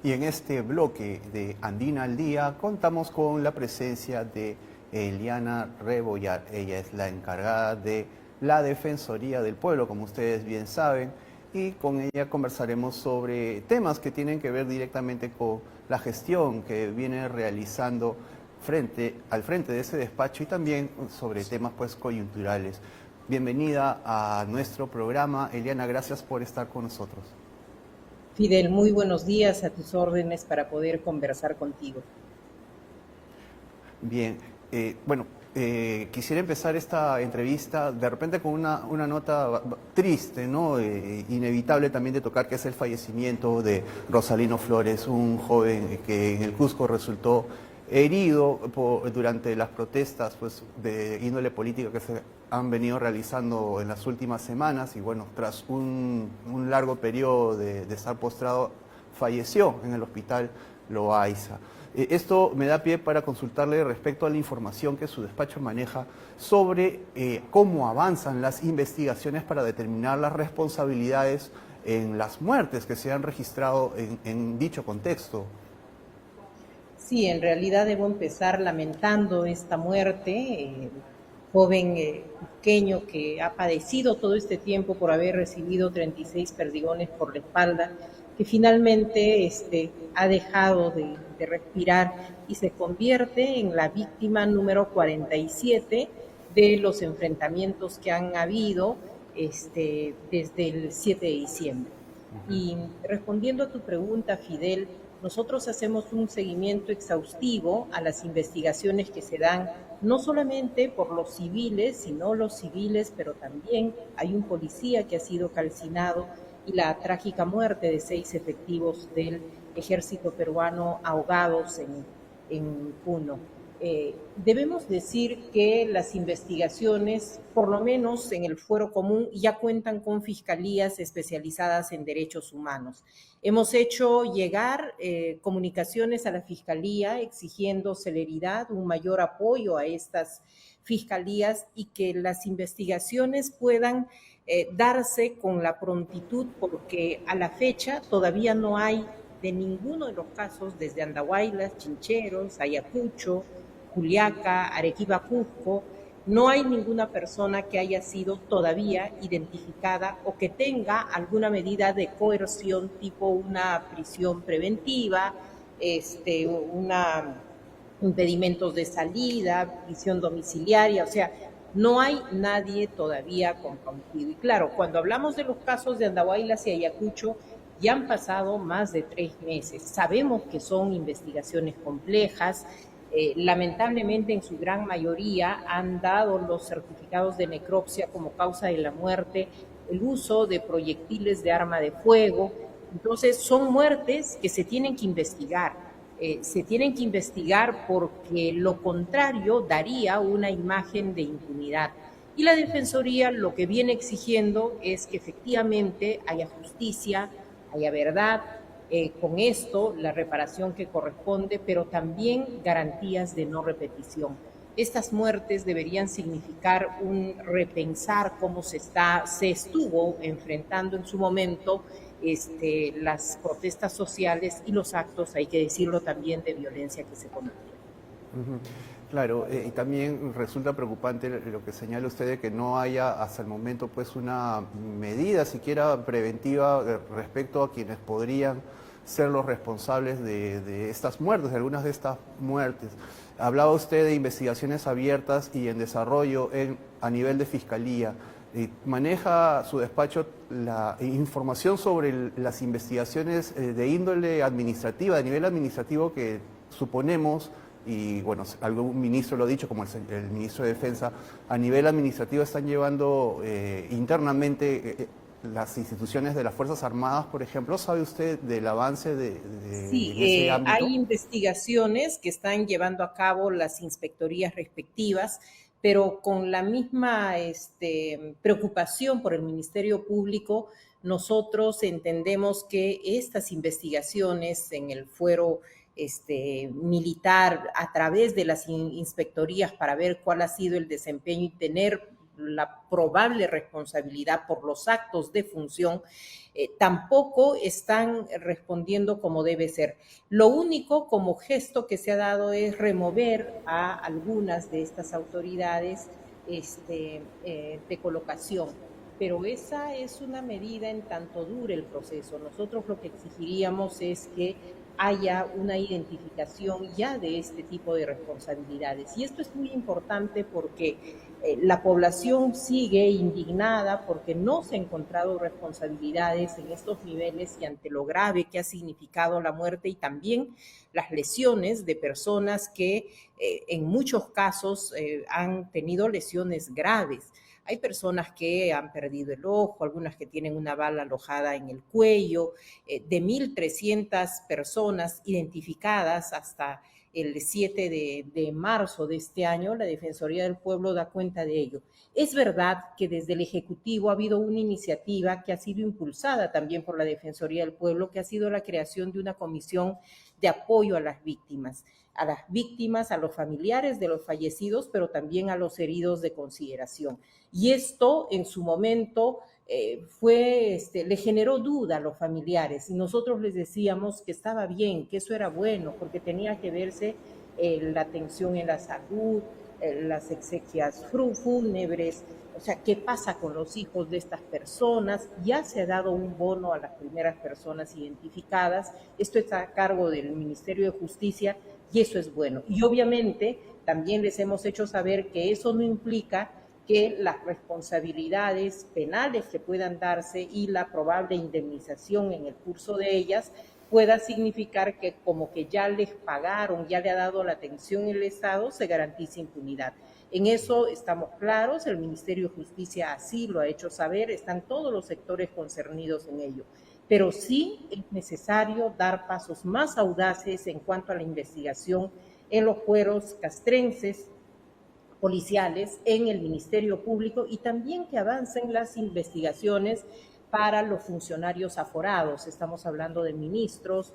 Y en este bloque de Andina al Día contamos con la presencia de Eliana Rebollar. Ella es la encargada de la Defensoría del Pueblo, como ustedes bien saben, y con ella conversaremos sobre temas que tienen que ver directamente con la gestión que viene realizando al frente de ese despacho y también sobre temas pues coyunturales. Bienvenida a nuestro programa. Eliana, gracias por estar con nosotros. Fidel, muy buenos días, a tus órdenes para poder conversar contigo. Bien, quisiera empezar esta entrevista de repente con una nota triste, ¿no? Inevitable también de tocar, que es el fallecimiento de Rosalino Flores, un joven que en el Cusco resultó herido durante las protestas pues, de índole política que se han venido realizando en las últimas semanas y bueno, tras un largo periodo de estar postrado, falleció en el hospital Loaiza. Esto me da pie para consultarle respecto a la información que su despacho maneja sobre cómo avanzan las investigaciones para determinar las responsabilidades en las muertes que se han registrado en dicho contexto. Sí, en realidad debo empezar lamentando esta muerte, joven pequeño que ha padecido todo este tiempo por haber recibido 36 perdigones por la espalda, que finalmente ha dejado de respirar y se convierte en la víctima número 47 de los enfrentamientos que han habido desde el 7 de diciembre. Y respondiendo a tu pregunta, Fidel, nosotros hacemos un seguimiento exhaustivo a las investigaciones que se dan, no solamente por los civiles, pero también hay un policía que ha sido calcinado y la trágica muerte de 6 efectivos del ejército peruano ahogados en Puno. Debemos decir que las investigaciones, por lo menos en el Fuero Común, ya cuentan con fiscalías especializadas en derechos humanos. Hemos hecho llegar comunicaciones a la Fiscalía exigiendo celeridad, un mayor apoyo a estas fiscalías y que las investigaciones puedan darse con la prontitud, porque a la fecha todavía no hay de ninguno de los casos, desde Andahuaylas, Chincheros, Ayacucho, Juliaca, Arequipa, Cusco, no hay ninguna persona que haya sido todavía identificada o que tenga alguna medida de coerción, tipo una prisión preventiva, impedimentos de salida, prisión domiciliaria, o sea, no hay nadie todavía comprometido. Y claro, cuando hablamos de los casos de Andahuaylas y Ayacucho, ya han pasado más de 3 meses. Sabemos que son investigaciones complejas. Lamentablemente, en su gran mayoría, han dado los certificados de necropsia como causa de la muerte el uso de proyectiles de arma de fuego. Entonces, son muertes que se tienen que investigar. Se tienen que investigar porque lo contrario daría una imagen de impunidad. Y la Defensoría lo que viene exigiendo es que efectivamente haya justicia, haya verdad, con esto la reparación que corresponde, pero también garantías de no repetición. Estas muertes deberían significar un repensar cómo se estuvo enfrentando en su momento las protestas sociales y los actos, hay que decirlo también, de violencia que se cometieron. Claro, y también resulta preocupante lo que señala usted de que no haya hasta el momento pues una medida siquiera preventiva respecto a quienes podrían ser los responsables de estas muertes, de algunas de estas muertes. Hablaba usted de investigaciones abiertas y en desarrollo a nivel de fiscalía. ¿Maneja su despacho la información sobre las investigaciones de índole administrativa, de nivel administrativo, que suponemos, y bueno, algún ministro lo ha dicho, como el ministro de Defensa, a nivel administrativo están llevando internamente las instituciones de las Fuerzas Armadas, por ejemplo? ¿Sabe usted del avance Sí, en ese ámbito? hay investigaciones que están llevando a cabo las inspectorías respectivas, pero con la misma preocupación por el Ministerio Público, nosotros entendemos que estas investigaciones en el fuero militar, a través de las inspectorías para ver cuál ha sido el desempeño y tener la probable responsabilidad por los actos de función, tampoco están respondiendo como debe ser. Lo único como gesto que se ha dado es remover a algunas de estas autoridades de colocación, pero esa es una medida en tanto dure el proceso. Nosotros lo que exigiríamos es que haya una identificación ya de este tipo de responsabilidades. Y esto es muy importante porque la población sigue indignada porque no se han encontrado responsabilidades en estos niveles y ante lo grave que ha significado la muerte y también las lesiones de personas que en muchos casos han tenido lesiones graves. Hay personas que han perdido el ojo, algunas que tienen una bala alojada en el cuello, de 1.300 personas identificadas hasta el 7 de marzo de este año, la Defensoría del Pueblo da cuenta de ello. Es verdad que desde el Ejecutivo ha habido una iniciativa que ha sido impulsada también por la Defensoría del Pueblo, que ha sido la creación de una comisión de apoyo a las víctimas, a los familiares de los fallecidos, pero también a los heridos de consideración. Y esto en su momento le generó duda a los familiares y nosotros les decíamos que estaba bien, que eso era bueno, porque tenía que verse la atención en la salud, las exequias fúnebres, o sea, ¿qué pasa con los hijos de estas personas? Ya se ha dado un bono a las primeras personas identificadas, esto está a cargo del Ministerio de Justicia y eso es bueno. Y obviamente también les hemos hecho saber que eso no implica que las responsabilidades penales que puedan darse y la probable indemnización en el curso de ellas pueda significar que como que ya les pagaron, ya le ha dado la atención el Estado, se garantice impunidad. En eso estamos claros, el Ministerio de Justicia así lo ha hecho saber, están todos los sectores concernidos en ello. Pero sí es necesario dar pasos más audaces en cuanto a la investigación en los fueros castrenses, policiales, en el Ministerio Público y también que avancen las investigaciones para los funcionarios aforados. Estamos hablando de ministros,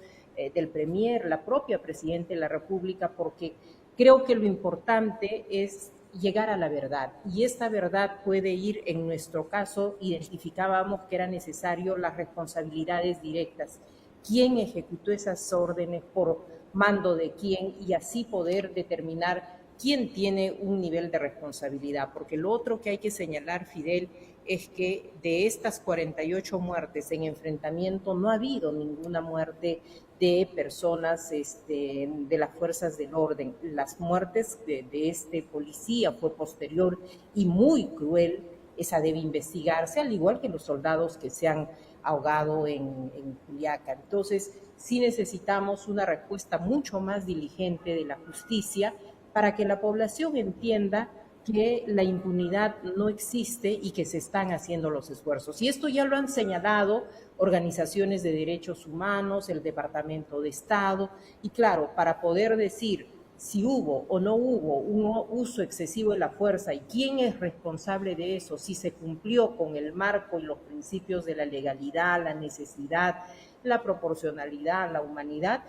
del Premier, la propia Presidenta de la República, porque creo que lo importante es llegar a la verdad y esta verdad puede ir, en nuestro caso, identificábamos que era necesario las responsabilidades directas. ¿Quién ejecutó esas órdenes, por mando de quién? Y así poder determinar quién tiene un nivel de responsabilidad, porque lo otro que hay que señalar, Fidel, es que de estas 48 muertes en enfrentamiento no ha habido ninguna muerte de personas de las fuerzas del orden. Las muertes de este policía fue posterior y muy cruel, esa debe investigarse, al igual que los soldados que se han ahogado en Juliaca. Entonces, sí necesitamos una respuesta mucho más diligente de la justicia para que la población entienda que la impunidad no existe y que se están haciendo los esfuerzos. Y esto ya lo han señalado organizaciones de derechos humanos, el Departamento de Estado, y claro, para poder decir si hubo o no hubo un uso excesivo de la fuerza y quién es responsable de eso, si se cumplió con el marco y los principios de la legalidad, la necesidad, la proporcionalidad, la humanidad,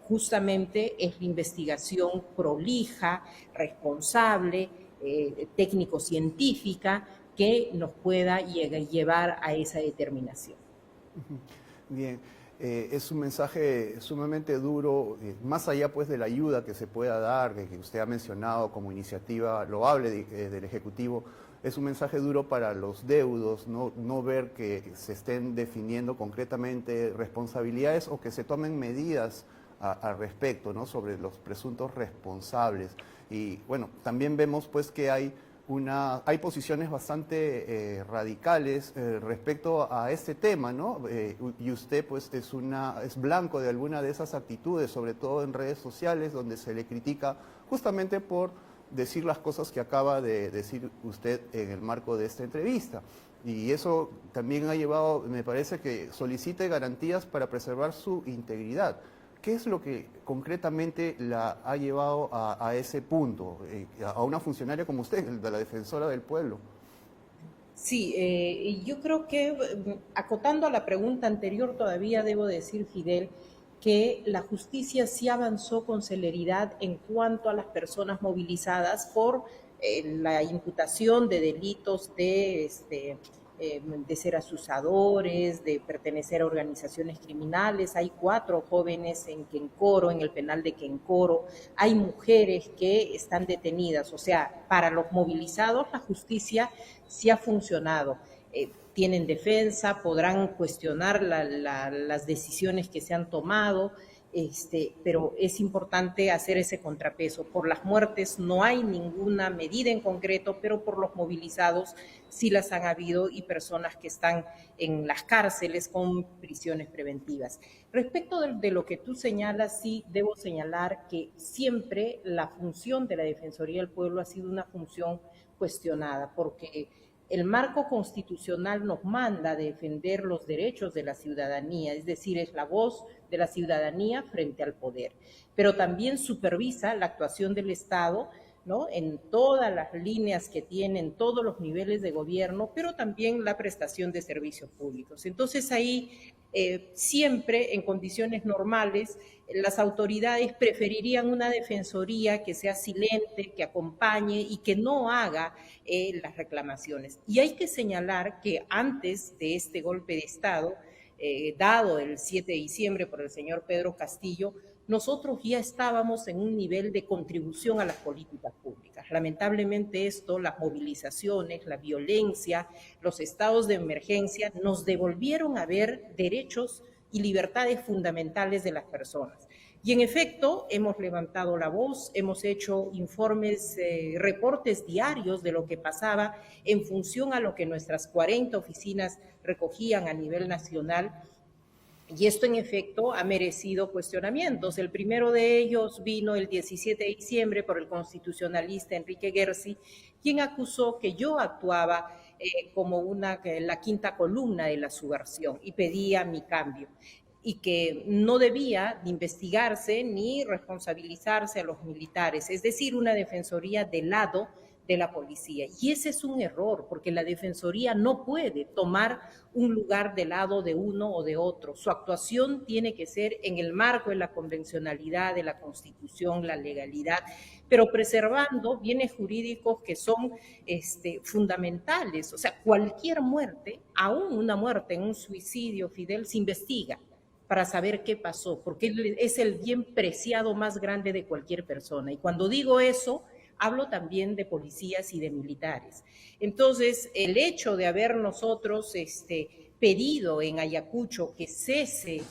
justamente es la investigación prolija, responsable, técnico-científica que nos pueda llevar a esa determinación. Bien, es un mensaje sumamente duro, más allá pues de la ayuda que se pueda dar, que usted ha mencionado como iniciativa loable del Ejecutivo, es un mensaje duro para los deudos, no ver que se estén definiendo concretamente responsabilidades o que se tomen medidas al respecto, ¿no? Sobre los presuntos responsables. Y bueno, también vemos pues que hay posiciones bastante radicales respecto a este tema, ¿no? Y usted pues es blanco de alguna de esas actitudes, sobre todo en redes sociales, donde se le critica justamente por decir las cosas que acaba de decir usted en el marco de esta entrevista. Y eso también ha llevado, me parece, que solicite garantías para preservar su integridad. ¿Qué es lo que concretamente la ha llevado a ese punto, a una funcionaria como usted, de la Defensora del Pueblo? Sí, yo creo que, acotando a la pregunta anterior, todavía debo decir, Fidel, que la justicia sí avanzó con celeridad en cuanto a las personas movilizadas por la imputación de delitos de ser asusadores, de pertenecer a organizaciones criminales. Hay 4 jóvenes en Quencoro, en el penal de Quencoro. Hay mujeres que están detenidas. O sea, para los movilizados la justicia sí ha funcionado. Tienen defensa, podrán cuestionar las decisiones que se han tomado, pero es importante hacer ese contrapeso. Por las muertes no hay ninguna medida en concreto, pero por los movilizados sí las han habido y personas que están en las cárceles con prisiones preventivas. Respecto de lo que tú señalas, sí debo señalar que siempre la función de la Defensoría del Pueblo ha sido una función cuestionada, porque el marco constitucional nos manda a defender los derechos de la ciudadanía, es decir, es la voz de la ciudadanía frente al poder, pero también supervisa la actuación del Estado, ¿no?, en todas las líneas que tienen todos los niveles de gobierno, pero también la prestación de servicios públicos. Entonces ahí siempre en condiciones normales las autoridades preferirían una defensoría que sea silente, que acompañe y que no haga las reclamaciones. Y hay que señalar que antes de este golpe de Estado, dado el 7 de diciembre por el señor Pedro Castillo, nosotros ya estábamos en un nivel de contribución a las políticas públicas. Lamentablemente esto, las movilizaciones, la violencia, los estados de emergencia nos devolvieron a ver derechos y libertades fundamentales de las personas. Y en efecto, hemos levantado la voz, hemos hecho informes, reportes diarios de lo que pasaba en función a lo que nuestras 40 oficinas recogían a nivel nacional. Y esto en efecto ha merecido cuestionamientos. El primero de ellos vino el 17 de diciembre por el constitucionalista Enrique Gersi, quien acusó que yo actuaba como la quinta columna de la subversión y pedía mi cambio, y que no debía investigarse ni responsabilizarse a los militares, es decir, una defensoría del lado de la policía. Y ese es un error, porque la Defensoría no puede tomar un lugar del lado de uno o de otro. Su actuación tiene que ser en el marco de la convencionalidad, de la Constitución, la legalidad, pero preservando bienes jurídicos que son fundamentales. O sea, cualquier muerte, aún una muerte en un suicidio, Fidel, se investiga para saber qué pasó, porque es el bien preciado más grande de cualquier persona. Y cuando digo eso, hablo también de policías y de militares. Entonces, el hecho de haber nosotros pedido en Ayacucho que cese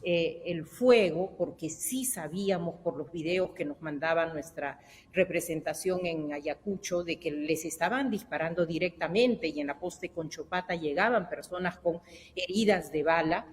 el fuego, porque sí sabíamos por los videos que nos mandaba nuestra representación en Ayacucho de que les estaban disparando directamente, y en la poste Conchopata llegaban personas con heridas de bala,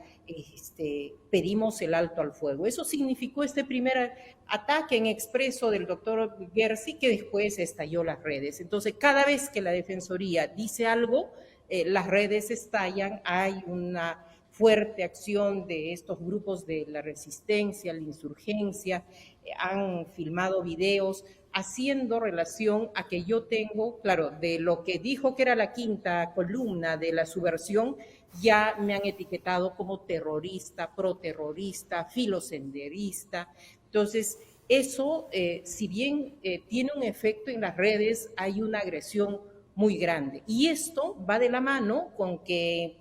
pedimos el alto al fuego. Eso significó este primer ataque en expreso del doctor Gersi, que después estalló las redes. Entonces, cada vez que la Defensoría dice algo, las redes estallan, hay una fuerte acción de estos grupos de la resistencia, la insurgencia, han filmado videos haciendo relación a que yo tengo, claro, de lo que dijo que era la quinta columna de la subversión, ya me han etiquetado como terrorista, proterrorista, filosenderista. Entonces, eso, si bien tiene un efecto en las redes, hay una agresión muy grande. Y esto va de la mano con que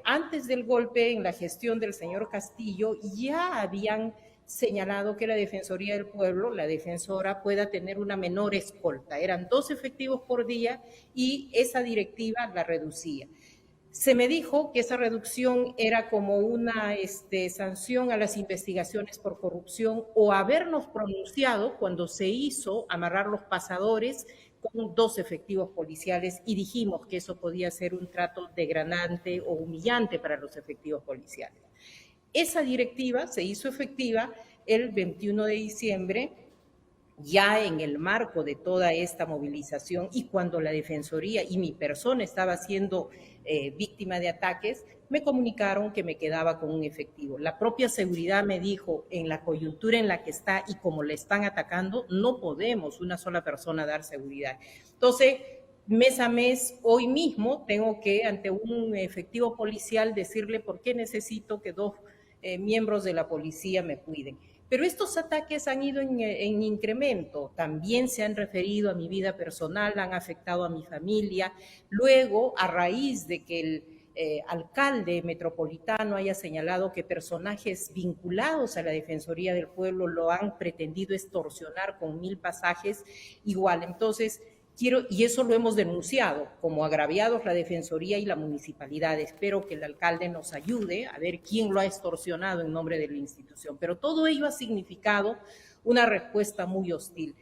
antes del golpe, en la gestión del señor Castillo, ya habían señalado que la Defensoría del Pueblo, la defensora, pueda tener una menor escolta. Eran 2 efectivos por día y esa directiva la reducía. Se me dijo que esa reducción era como una sanción a las investigaciones por corrupción, o habernos pronunciado cuando se hizo amarrar los pasadores con 2 efectivos policiales, y dijimos que eso podía ser un trato degradante o humillante para los efectivos policiales. Esa directiva se hizo efectiva el 21 de diciembre, ya en el marco de toda esta movilización, y cuando la Defensoría y mi persona estaba siendo víctima de ataques, me comunicaron que me quedaba con un efectivo. La propia seguridad me dijo, en la coyuntura en la que está y como le están atacando, no podemos una sola persona dar seguridad. Entonces, mes a mes, hoy mismo tengo que, ante un efectivo policial, decirle por qué necesito que 2 miembros de la policía me cuiden. Pero estos ataques han ido en incremento, también se han referido a mi vida personal, han afectado a mi familia. Luego, a raíz de que el alcalde metropolitano haya señalado que personajes vinculados a la Defensoría del Pueblo lo han pretendido extorsionar con 1000 pasajes, igual. Entonces, y eso lo hemos denunciado como agraviados la Defensoría y la municipalidad. Espero que el alcalde nos ayude a ver quién lo ha extorsionado en nombre de la institución. Pero todo ello ha significado una respuesta muy hostil.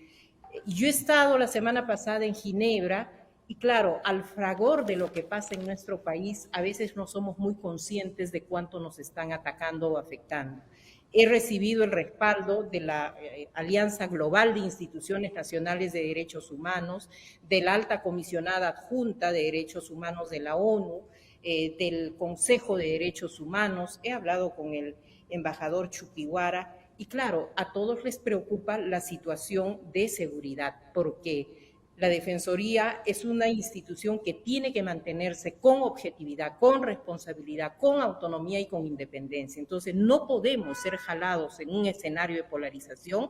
Yo he estado la semana pasada en Ginebra y claro, al fragor de lo que pasa en nuestro país, a veces no somos muy conscientes de cuánto nos están atacando o afectando. He recibido el respaldo de la Alianza Global de Instituciones Nacionales de Derechos Humanos, de la Alta Comisionada Adjunta de Derechos Humanos de la ONU, del Consejo de Derechos Humanos. He hablado con el embajador Chuquiguara y claro, a todos les preocupa la situación de seguridad, porque la Defensoría es una institución que tiene que mantenerse con objetividad, con responsabilidad, con autonomía y con independencia. Entonces, no podemos ser jalados en un escenario de polarización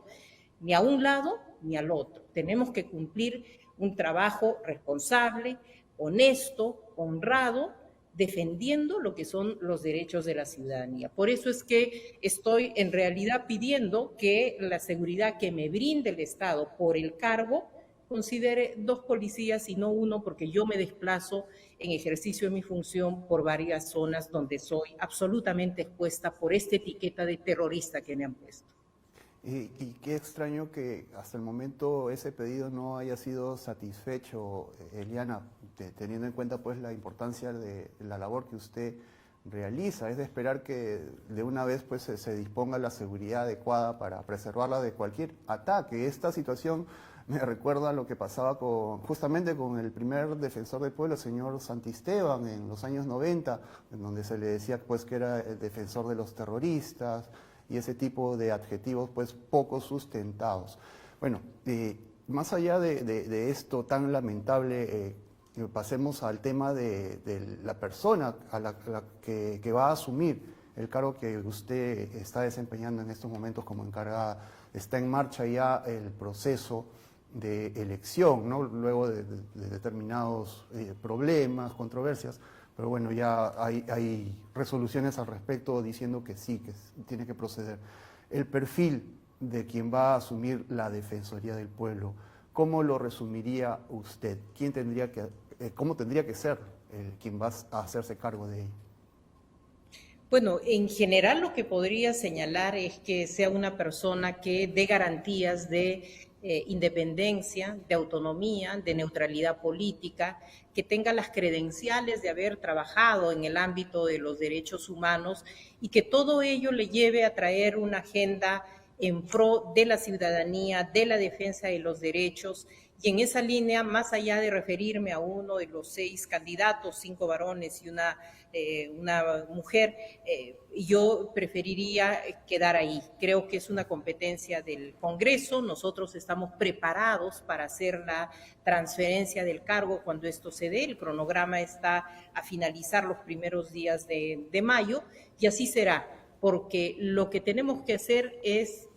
ni a un lado ni al otro. Tenemos que cumplir un trabajo responsable, honesto, honrado, defendiendo lo que son los derechos de la ciudadanía. Por eso es que estoy en realidad pidiendo que la seguridad que me brinde el Estado por el cargo considere 2 policías y no 1, porque yo me desplazo en ejercicio de mi función por varias zonas donde soy absolutamente expuesta por esta etiqueta de terrorista que me han puesto. Y qué extraño que hasta el momento ese pedido no haya sido satisfecho, Eliana, teniendo en cuenta pues la importancia de la labor que usted realiza. Es de esperar que de una vez pues se disponga la seguridad adecuada para preservarla de cualquier ataque. Esta situación me recuerda a lo que pasaba justamente con el primer defensor del pueblo, el señor Santisteban, en los años 90, en donde se le decía pues que era el defensor de los terroristas y ese tipo de adjetivos pues poco sustentados. Bueno, más allá de esto tan lamentable, pasemos al tema de la persona a la que va a asumir el cargo que usted está desempeñando en estos momentos como encargada. Está en marcha ya el proceso de elección, ¿no? Luego de determinados problemas, controversias, pero bueno, ya hay resoluciones al respecto diciendo que sí, que tiene que proceder. El perfil de quien va a asumir la Defensoría del Pueblo, ¿cómo lo resumiría usted? ¿Cómo tendría que ser quien va a hacerse cargo de ella? Bueno, en general lo que podría señalar es que sea una persona que dé garantías de independencia, de autonomía, de neutralidad política, que tenga las credenciales de haber trabajado en el ámbito de los derechos humanos y que todo ello le lleve a traer una agenda en pro de la ciudadanía, de la defensa de los derechos. Y en esa línea, más allá de referirme a uno de los 6 candidatos, 5 varones y una mujer, yo preferiría quedar ahí. Creo que es una competencia del Congreso. Nosotros estamos preparados para hacer la transferencia del cargo cuando esto se dé. El cronograma está a finalizar los primeros días de mayo y así será, porque lo que tenemos que hacer es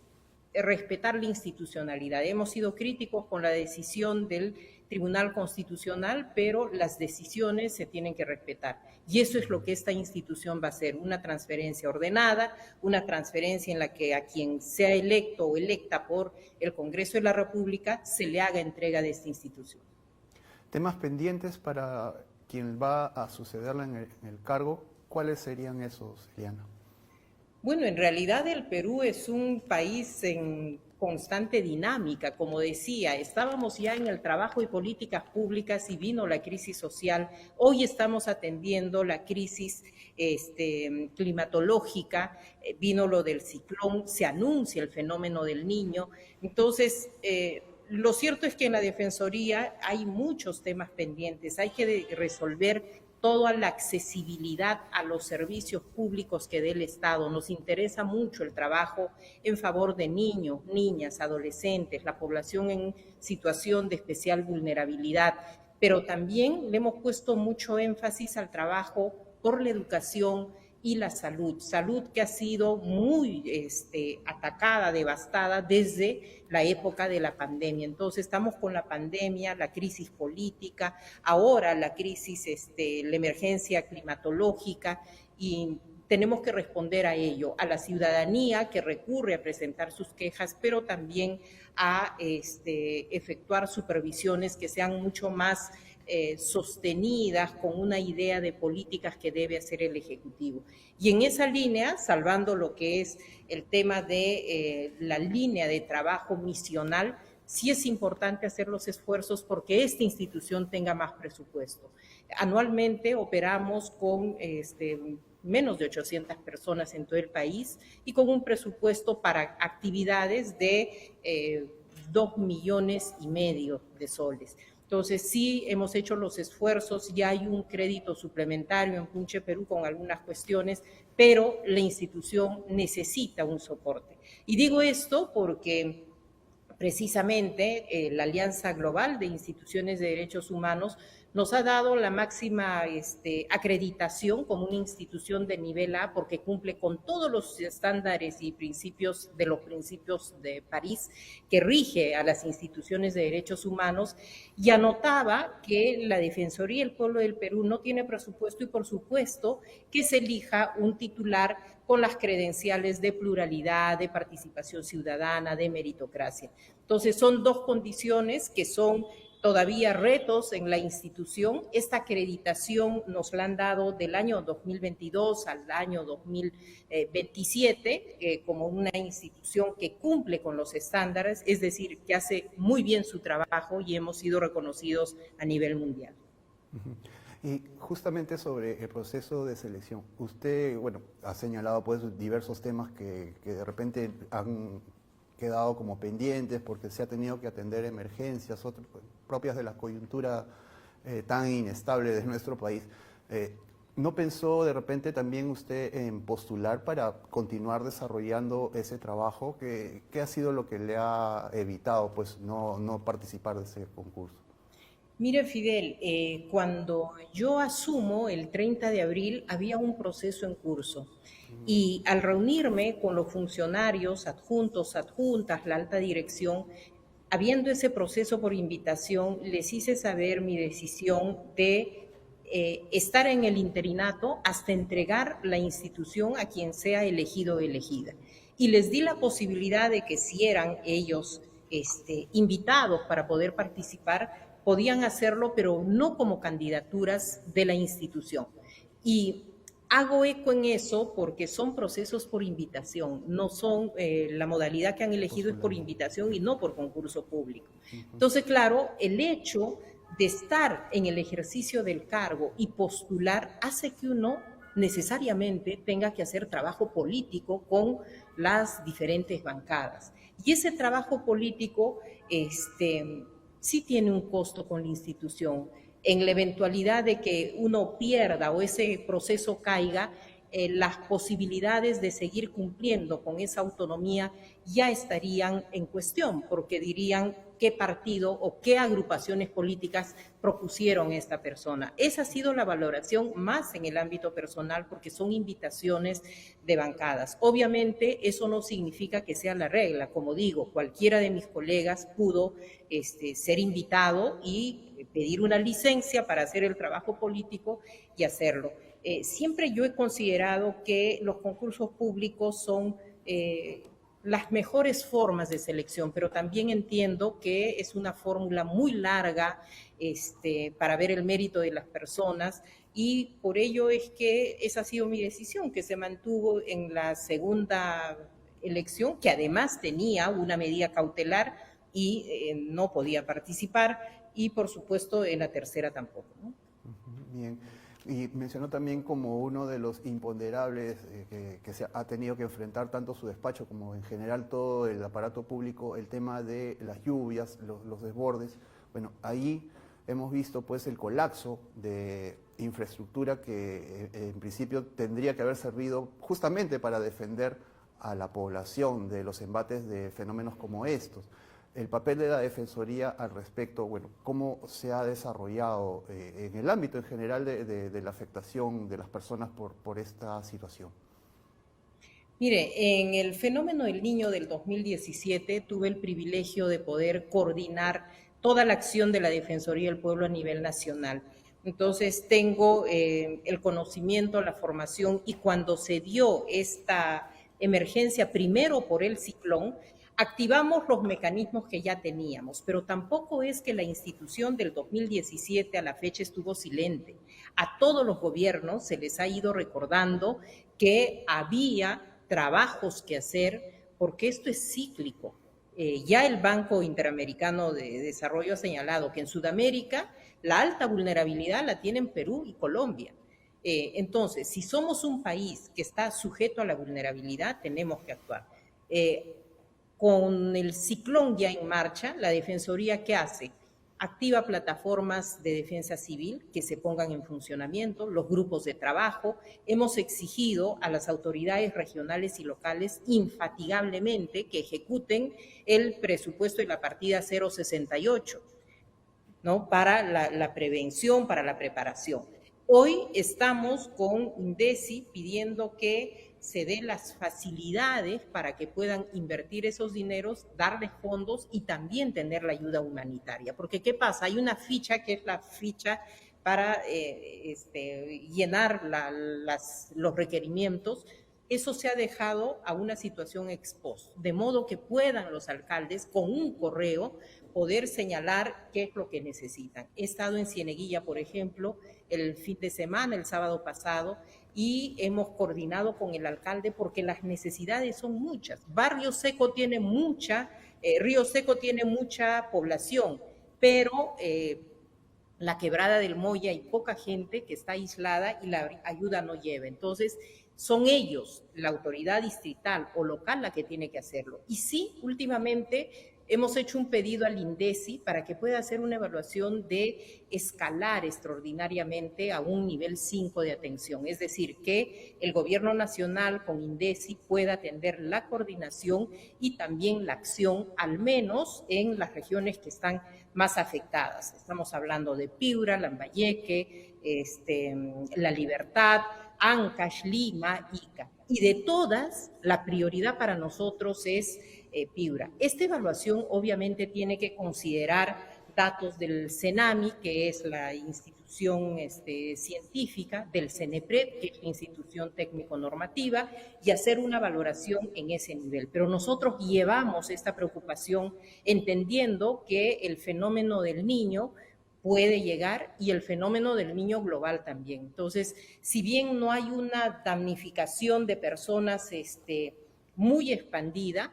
respetar la institucionalidad. Hemos sido críticos con la decisión del Tribunal Constitucional, pero las decisiones se tienen que respetar. Y eso es lo que esta institución va a hacer, una transferencia ordenada, una transferencia en la que a quien sea electo o electa por el Congreso de la República se le haga entrega de esta institución. Temas pendientes para quien va a sucederla en el cargo, ¿cuáles serían esos, Eliana? Bueno, en realidad el Perú es un país en constante dinámica, como decía, estábamos ya en el trabajo y políticas públicas y vino la crisis social, hoy estamos atendiendo la crisis climatológica, vino lo del ciclón, se anuncia el fenómeno del Niño, entonces lo cierto es que en la Defensoría hay muchos temas pendientes, hay que resolver toda la accesibilidad a los servicios públicos que dé el Estado. Nos interesa mucho el trabajo en favor de niños, niñas, adolescentes, la población en situación de especial vulnerabilidad, pero también le hemos puesto mucho énfasis al trabajo por la educación y la salud. Salud que ha sido muy atacada, devastada desde la época de la pandemia. Entonces estamos con la pandemia, la crisis política, ahora la crisis, la emergencia climatológica, y tenemos que responder a ello, a la ciudadanía que recurre a presentar sus quejas, pero también a efectuar supervisiones que sean mucho más sostenidas, con una idea de políticas que debe hacer el Ejecutivo. Y en esa línea, salvando lo que es el tema de la línea de trabajo misional, sí es importante hacer los esfuerzos porque esta institución tenga más presupuesto. Anualmente operamos con menos de 800 personas en todo el país y con un presupuesto para actividades de 2,5 millones de soles. Entonces, sí hemos hecho los esfuerzos, ya hay un crédito suplementario en Punche Perú con algunas cuestiones, pero la institución necesita un soporte. Y digo esto porque precisamente la Alianza Global de Instituciones de Derechos Humanos nos ha dado la máxima acreditación como una institución de nivel A porque cumple con todos los estándares y principios de París que rige a las instituciones de derechos humanos, y anotaba que la Defensoría del Pueblo del Perú no tiene presupuesto y por supuesto que se elija un titular con las credenciales de pluralidad, de participación ciudadana, de meritocracia. Entonces, son dos condiciones que son todavía retos en la institución. Esta acreditación nos la han dado del año 2022 al año 2027 como una institución que cumple con los estándares, es decir, que hace muy bien su trabajo y hemos sido reconocidos a nivel mundial. Y justamente sobre el proceso de selección, usted, bueno, ha señalado pues diversos temas que de repente han quedado como pendientes porque se ha tenido que atender emergencias propias de la coyuntura tan inestable de nuestro país. ¿No pensó de repente también usted en postular para continuar desarrollando ese trabajo? ¿Qué ha sido lo que le ha evitado pues no participar de ese concurso? Mire, Fidel, cuando yo asumo el 30 de abril había un proceso en curso y al reunirme con los funcionarios, adjuntos, adjuntas, la alta dirección, habiendo ese proceso por invitación, les hice saber mi decisión de estar en el interinato hasta entregar la institución a quien sea elegido o elegida. Y les di la posibilidad de que si eran ellos invitados para poder participar, podían hacerlo, pero no como candidaturas de la institución. Y hago eco en eso porque son procesos por invitación, no son, la modalidad que han elegido es por invitación y no por concurso público. Entonces, claro, el hecho de estar en el ejercicio del cargo y postular hace que uno necesariamente tenga que hacer trabajo político con las diferentes bancadas. Y ese trabajo político, sí tiene un costo con la institución. En la eventualidad de que uno pierda o ese proceso caiga, las posibilidades de seguir cumpliendo con esa autonomía ya estarían en cuestión, porque dirían qué partido o qué agrupaciones políticas propusieron esta persona. Esa ha sido la valoración más en el ámbito personal, porque son invitaciones de bancadas. Obviamente, eso no significa que sea la regla. Como digo, cualquiera de mis colegas pudo ser invitado y pedir una licencia para hacer el trabajo político y hacerlo. Siempre yo he considerado que los concursos públicos son las mejores formas de selección, pero también entiendo que es una fórmula muy larga para ver el mérito de las personas, y por ello es que esa ha sido mi decisión, que se mantuvo en la segunda elección, que además tenía una medida cautelar y no podía participar, y por supuesto en la tercera tampoco, ¿no? Bien. Y mencionó también como uno de los imponderables que se ha tenido que enfrentar tanto su despacho como en general todo el aparato público, el tema de las lluvias, los desbordes. Bueno, ahí hemos visto pues el colapso de infraestructura que en principio tendría que haber servido justamente para defender a la población de los embates de fenómenos como estos. el papel de la Defensoría al respecto, bueno, cómo se ha desarrollado en el ámbito en general de la afectación de las personas por esta situación. Mire, en el fenómeno del niño del 2017 tuve el privilegio de poder coordinar toda la acción de la Defensoría del Pueblo a nivel nacional. Entonces tengo el conocimiento, la formación, y cuando se dio esta emergencia, primero por el ciclón, activamos los mecanismos que ya teníamos, pero tampoco es que la institución del 2017 a la fecha estuvo silente. A todos los gobiernos se les ha ido recordando que había trabajos que hacer, porque esto es cíclico. Ya el Banco Interamericano de Desarrollo ha señalado que en Sudamérica la alta vulnerabilidad la tienen Perú y Colombia. Entonces, si somos un país que está sujeto a la vulnerabilidad, tenemos que actuar. Con el ciclón ya en marcha, la Defensoría, ¿qué hace? Activa plataformas de defensa civil que se pongan en funcionamiento, los grupos de trabajo. Hemos exigido a las autoridades regionales y locales infatigablemente que ejecuten el presupuesto y la partida 068, ¿no? Para la prevención, para la preparación. Hoy estamos con INDECI pidiendo que se den las facilidades para que puedan invertir esos dineros, darles fondos y también tener la ayuda humanitaria. Porque ¿qué pasa? Hay una ficha que es la ficha para llenar los requerimientos. Eso se ha dejado a una situación ex post, de modo que puedan los alcaldes con un correo poder señalar qué es lo que necesitan. He estado en Cieneguilla, por ejemplo, el fin de semana, el sábado pasado, y hemos coordinado con el alcalde porque las necesidades son muchas. Barrio Seco tiene Río Seco tiene mucha población, pero la Quebrada del Moya hay poca gente que está aislada y la ayuda no llega. Entonces, son ellos, la autoridad distrital o local, la que tiene que hacerlo. Y sí, últimamente hemos hecho un pedido al INDECI para que pueda hacer una evaluación de escalar extraordinariamente a un nivel 5 de atención. Es decir, que el gobierno nacional con INDECI pueda atender la coordinación y también la acción, al menos en las regiones que están más afectadas. Estamos hablando de Piura, Lambayeque, La Libertad, Ancash, Lima, Ica. Y de todas, la prioridad para nosotros es Piura. Esta evaluación obviamente tiene que considerar datos del CENAMI, que es la institución científica, del CENEPRED, que es la institución técnico-normativa, y hacer una valoración en ese nivel. Pero nosotros llevamos esta preocupación entendiendo que el fenómeno del niño puede llegar y el fenómeno del niño global también. Entonces, si bien no hay una damnificación de personas muy expandida,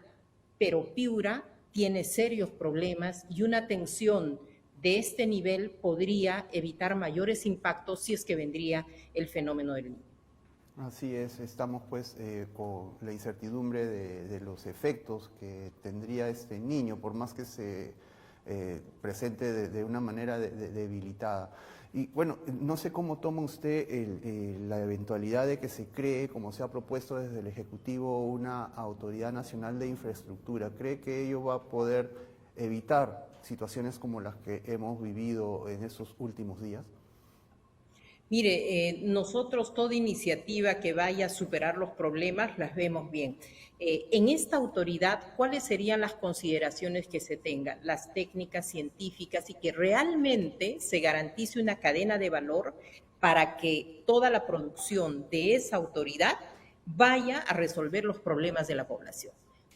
pero Piura tiene serios problemas y una atención de este nivel podría evitar mayores impactos si es que vendría el fenómeno del niño. Así es, estamos pues con la incertidumbre de los efectos que tendría este niño, por más que se presente de una manera debilitada. Y bueno, no sé cómo toma usted la eventualidad de que se cree, como se ha propuesto desde el Ejecutivo, una Autoridad Nacional de Infraestructura. ¿Cree que ello va a poder evitar situaciones como las que hemos vivido en estos últimos días? Mire, nosotros toda iniciativa que vaya a superar los problemas las vemos bien. En esta autoridad, ¿cuáles serían las consideraciones que se tengan? Las técnicas científicas y que realmente se garantice una cadena de valor para que toda la producción de esa autoridad vaya a resolver los problemas de la población.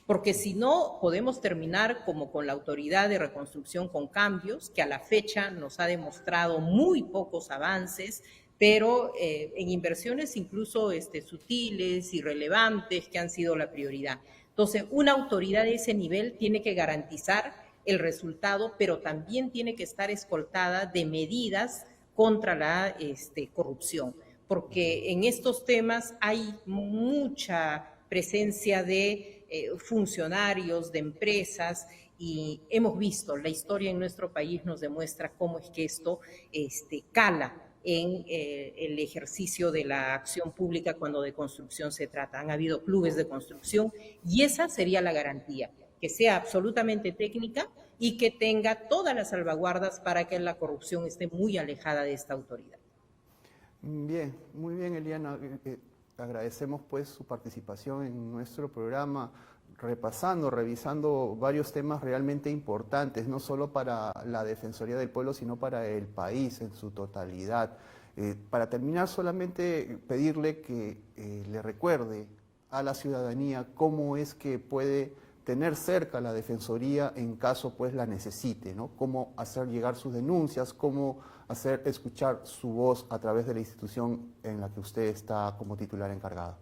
Porque si no, podemos terminar como con la Autoridad de Reconstrucción con Cambios, que a la fecha nos ha demostrado muy pocos avances, pero en inversiones incluso sutiles, irrelevantes, que han sido la prioridad. Entonces, una autoridad de ese nivel tiene que garantizar el resultado, pero también tiene que estar escoltada de medidas contra la corrupción, porque en estos temas hay mucha presencia de funcionarios, de empresas, y hemos visto, la historia en nuestro país nos demuestra cómo es que esto cala en el ejercicio de la acción pública cuando de construcción se trata. Han habido clubes de construcción y esa sería la garantía. que sea absolutamente técnica y que tenga todas las salvaguardas para que la corrupción esté muy alejada de esta autoridad. Bien, muy bien, Eliana. Agradecemos pues su participación en nuestro programa, repasando, revisando varios temas realmente importantes, no solo para la Defensoría del Pueblo, sino para el país en su totalidad. Para terminar, solamente pedirle que le recuerde a la ciudadanía cómo es que puede tener cerca la Defensoría en caso pues la necesite, ¿no? Cómo hacer llegar sus denuncias, cómo hacer escuchar su voz a través de la institución en la que usted está como titular encargada.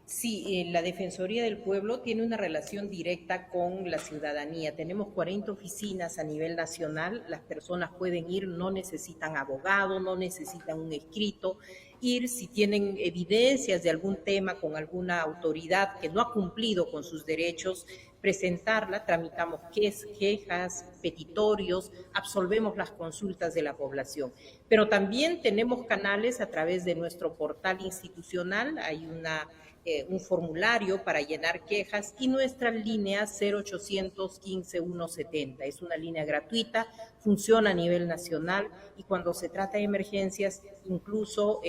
Sí, la Defensoría del Pueblo tiene una relación directa con la ciudadanía. Tenemos 40 oficinas a nivel nacional. Las personas pueden ir, no necesitan abogado, no necesitan un escrito. Ir si tienen evidencias de algún tema con alguna autoridad que no ha cumplido con sus derechos, presentarla, tramitamos quejas, petitorios, absolvemos las consultas de la población. Pero también tenemos canales a través de nuestro portal institucional. Hay un formulario para llenar quejas y nuestra línea 0800 15 170. Es una línea gratuita, funciona a nivel nacional y cuando se trata de emergencias, incluso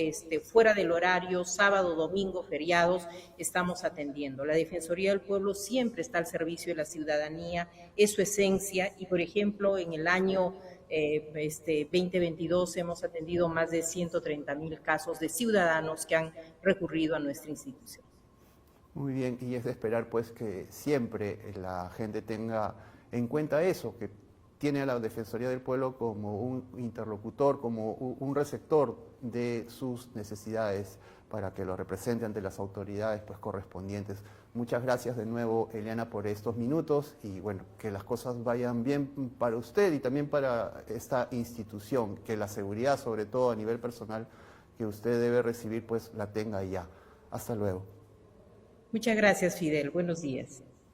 fuera del horario, sábado, domingo, feriados, estamos atendiendo. La Defensoría del Pueblo siempre está al servicio de la ciudadanía, es su esencia y, por ejemplo, en el año 2022 hemos atendido más de 130.000 casos de ciudadanos que han recurrido a nuestra institución. Muy bien, y es de esperar pues que siempre la gente tenga en cuenta eso, que tiene a la Defensoría del Pueblo como un interlocutor, como un receptor de sus necesidades para que lo represente ante las autoridades pues correspondientes. Muchas gracias de nuevo, Eliana, por estos minutos y bueno, que las cosas vayan bien para usted y también para esta institución, que la seguridad, sobre todo a nivel personal, que usted debe recibir, pues la tenga ya. Hasta luego. Muchas gracias, Fidel. Buenos días.